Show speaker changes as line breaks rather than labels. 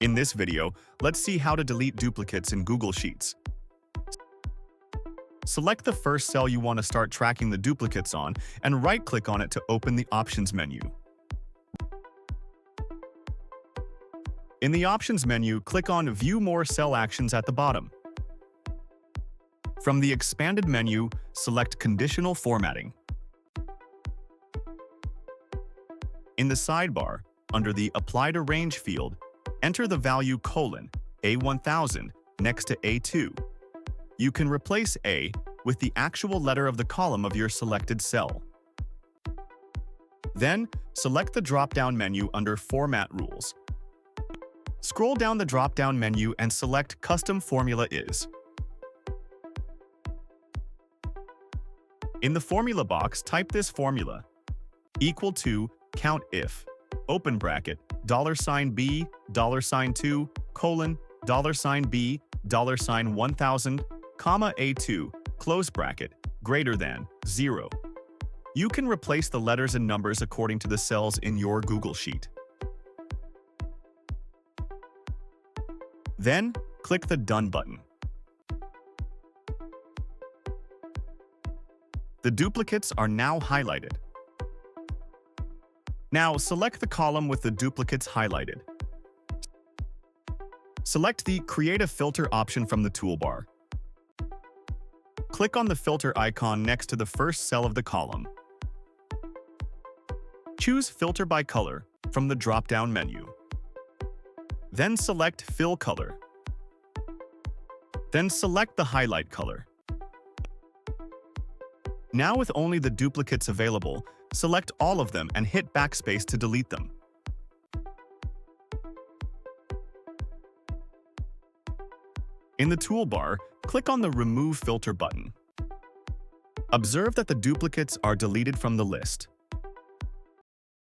In this video, let's see how to delete duplicates in Google Sheets. Select the first cell you want to start tracking the duplicates on and right-click on it to open the Options menu. In the Options menu, click on View More Cell Actions at the bottom. From the expanded menu, select Conditional Formatting. In the sidebar, under the Apply to Range field, enter the value :A1000 next to A2. You can replace A with the actual letter of the column of your selected cell. Then, select the drop-down menu under Format Rules. Scroll down the drop-down menu and select Custom Formula Is. In the formula box, type this formula: equal to count if, open bracket, $B, $2, colon, $B, $1000, comma A2, close bracket, greater than 0. You can replace the letters and numbers according to the cells in your Google Sheet. Then, click the Done button. The duplicates are now highlighted. Now, select the column with the duplicates highlighted. Select the Create a Filter option from the toolbar. Click on the filter icon next to the first cell of the column. Choose Filter by Color from the drop-down menu. Then select Fill Color. Then select the highlight color. Now, with only the duplicates available, select all of them and hit backspace to delete them. In the toolbar, click on the Remove Filter button. Observe that the duplicates are deleted from the list.